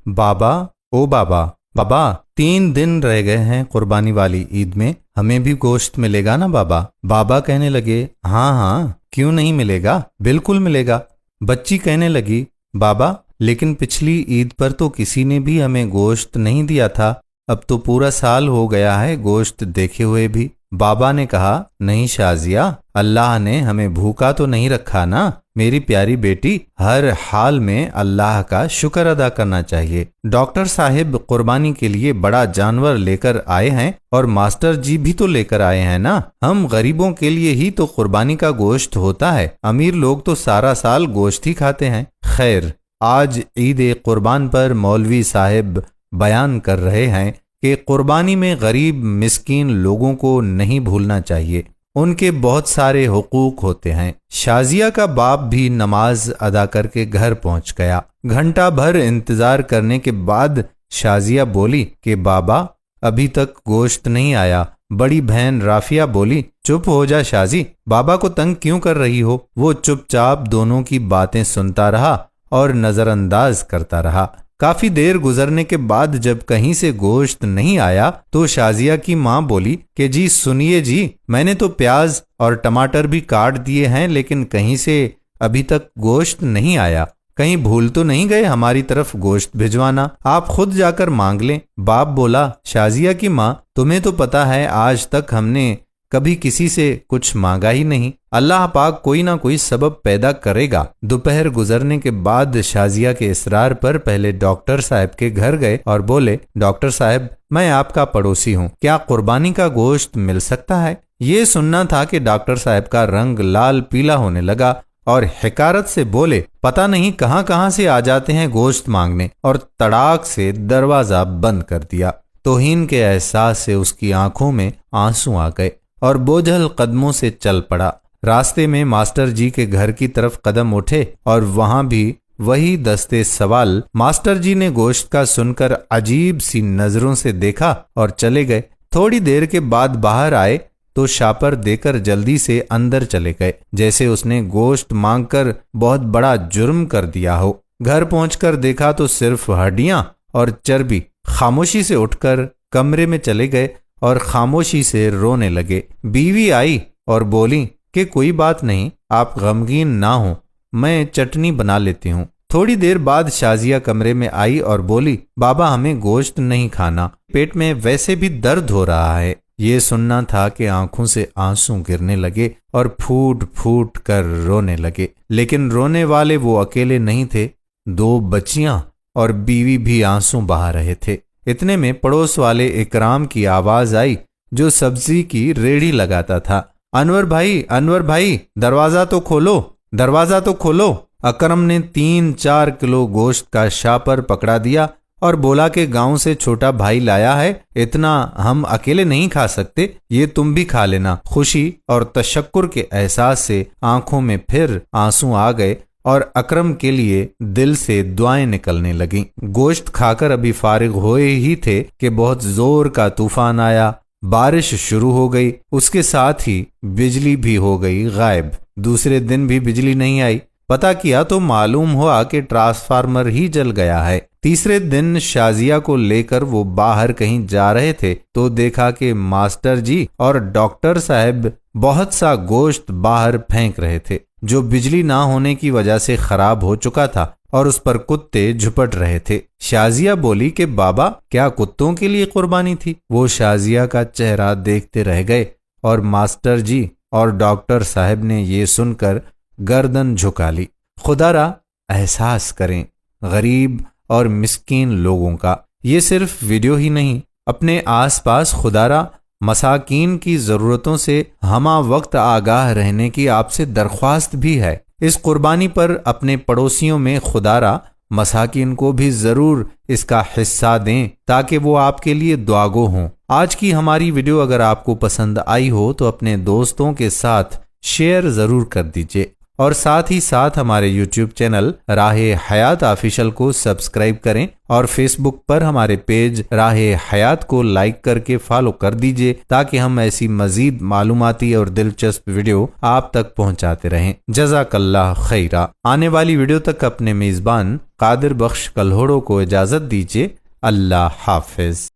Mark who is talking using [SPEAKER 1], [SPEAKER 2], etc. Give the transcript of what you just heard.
[SPEAKER 1] بابا او بابا بابا 3 دن رہ گئے ہیں قربانی والی عید میں، ہمیں بھی گوشت ملے گا نا بابا؟ بابا کہنے لگے ہاں ہاں کیوں نہیں ملے گا، بالکل ملے گا۔ بچی کہنے لگی بابا لیکن پچھلی عید پر تو کسی نے بھی ہمیں گوشت نہیں دیا تھا، اب تو پورا سال ہو گیا ہے گوشت دیکھے ہوئے بھی۔ بابا نے کہا نہیں شازیہ، اللہ نے ہمیں بھوکا تو نہیں رکھا نا میری پیاری بیٹی، ہر حال میں اللہ کا شکر ادا کرنا چاہیے۔ ڈاکٹر صاحب قربانی کے لیے بڑا جانور لے کر آئے ہیں اور ماسٹر جی بھی تو لے کر آئے ہیں نا، ہم غریبوں کے لیے ہی تو قربانی کا گوشت ہوتا ہے، امیر لوگ تو سارا سال گوشت ہی کھاتے ہیں۔ خیر، آج عید قربان پر مولوی صاحب بیان کر رہے ہیں کہ قربانی میں غریب مسکین لوگوں کو نہیں بھولنا چاہیے، ان کے بہت سارے حقوق ہوتے ہیں۔ شازیہ کا باپ بھی نماز ادا کر کے گھر پہنچ گیا۔ گھنٹہ بھر انتظار کرنے کے بعد شازیہ بولی کہ بابا ابھی تک گوشت نہیں آیا۔ بڑی بہن رافیہ بولی چپ ہو جا شازی، بابا کو تنگ کیوں کر رہی ہو؟ وہ چپ چاپ دونوں کی باتیں سنتا رہا اور نظر انداز کرتا رہا۔ کافی دیر گزرنے کے بعد جب کہیں سے گوشت نہیں آیا تو شازیہ کی ماں بولی کہ جی سنیے جی، میں نے تو پیاز اور ٹماٹر بھی کاٹ دیے ہیں لیکن کہیں سے ابھی تک گوشت نہیں آیا، کہیں بھول تو نہیں گئے ہماری طرف گوشت بھجوانا، آپ خود جا کر مانگ لیں۔ باپ بولا شازیہ کی ماں تمہیں تو پتا ہے آج تک ہم نے کبھی کسی سے کچھ مانگا ہی نہیں، اللہ پاک کوئی نہ کوئی سبب پیدا کرے گا۔ دوپہر گزرنے کے بعد شازیہ کے اصرار پر پہلے ڈاکٹر صاحب کے گھر گئے اور بولے ڈاکٹر صاحب میں آپ کا پڑوسی ہوں، کیا قربانی کا گوشت مل سکتا ہے؟ یہ سننا تھا کہ ڈاکٹر صاحب کا رنگ لال پیلا ہونے لگا اور حقارت سے بولے پتہ نہیں کہاں کہاں سے آ جاتے ہیں گوشت مانگنے، اور تڑاک سے دروازہ بند کر دیا۔ توہین کے احساس سے اس کی آنکھوں میں آنسو آ گئے اور بوجھل قدموں سے چل پڑا۔ راستے میں ماسٹر جی کے گھر کی طرف قدم اٹھے اور وہاں بھی وہی دستے سوال۔ ماسٹر جی نے گوشت کا سن کر عجیب سی نظروں سے دیکھا اور چلے گئے۔ تھوڑی دیر کے بعد باہر آئے تو شاپر دے کر جلدی سے اندر چلے گئے، جیسے اس نے گوشت مانگ کر بہت بڑا جرم کر دیا ہو۔ گھر پہنچ کر دیکھا تو صرف ہڈیاں اور چربی۔ خاموشی سے اٹھ کر کمرے میں چلے گئے اور خاموشی سے رونے لگے۔ بیوی آئی اور بولی کہ کوئی بات نہیں، آپ غمگین نہ ہوں، میں چٹنی بنا لیتی ہوں۔ تھوڑی دیر بعد شازیہ کمرے میں آئی اور بولی بابا ہمیں گوشت نہیں کھانا، پیٹ میں ویسے بھی درد ہو رہا ہے۔ یہ سننا تھا کہ آنکھوں سے آنسو گرنے لگے اور پھوٹ پھوٹ کر رونے لگے، لیکن رونے والے وہ اکیلے نہیں تھے، 2 بچیاں اور بیوی بھی آنسو بہا رہے تھے۔ اتنے میں پڑوس والے اکرام کی آواز آئی جو سبزی کی ریڑھی لگاتا تھا، انور بھائی دروازہ تو کھولو، دروازہ تو کھولو۔ اکرم نے 3-4 کلو گوشت کا شاپر پکڑا دیا اور بولا کہ گاؤں سے چھوٹا بھائی لایا ہے، اتنا ہم اکیلے نہیں کھا سکتے، یہ تم بھی کھا لینا۔ خوشی اور تشکر کے احساس سے آنکھوں میں پھر آنسو آ گئے اور اکرم کے لیے دل سے دعائیں نکلنے لگیں۔ گوشت کھا کر ابھی فارغ ہوئے ہی تھے کہ بہت زور کا طوفان آیا، بارش شروع ہو گئی، اس کے ساتھ ہی بجلی بھی ہو گئی غائب۔ دوسرے دن بھی بجلی نہیں آئی، پتہ کیا تو معلوم ہوا کہ ٹرانسفارمر ہی جل گیا ہے۔ تیسرے دن شازیہ کو لے کر وہ باہر کہیں جا رہے تھے تو دیکھا کہ ماسٹر جی اور ڈاکٹر صاحب بہت سا گوشت باہر پھینک رہے تھے جو بجلی نہ ہونے کی وجہ سے خراب ہو چکا تھا اور اس پر کتے جھپٹ رہے تھے۔ شازیہ بولی کہ بابا کیا کتوں کے لیے قربانی تھی؟ وہ شازیہ کا چہرہ دیکھتے رہ گئے اور ماسٹر جی اور ڈاکٹر صاحب نے یہ سن کر گردن جھکا لی۔ خدا را احساس کریں غریب اور مسکین لوگوں کا۔ یہ صرف ویڈیو ہی نہیں، اپنے آس پاس خدا را مساکین کی ضرورتوں سے ہمہ وقت آگاہ رہنے کی آپ سے درخواست بھی ہے۔ اس قربانی پر اپنے پڑوسیوں میں خدا را مساکین کو بھی ضرور اس کا حصہ دیں تاکہ وہ آپ کے لیے دعاگو ہوں۔ آج کی ہماری ویڈیو اگر آپ کو پسند آئی ہو تو اپنے دوستوں کے ساتھ شیئر ضرور کر دیجئے۔ اور ساتھ ہی ساتھ ہمارے یوٹیوب چینل راہ حیات آفیشل کو سبسکرائب کریں اور فیس بک پر ہمارے پیج راہ حیات کو لائک کر کے فالو کر دیجئے تاکہ ہم ایسی مزید معلوماتی اور دلچسپ ویڈیو آپ تک پہنچاتے رہیں۔ جزاک اللہ خیرہ۔ آنے والی ویڈیو تک اپنے میزبان قادر بخش کلہوڑو کو اجازت دیجئے۔ اللہ حافظ۔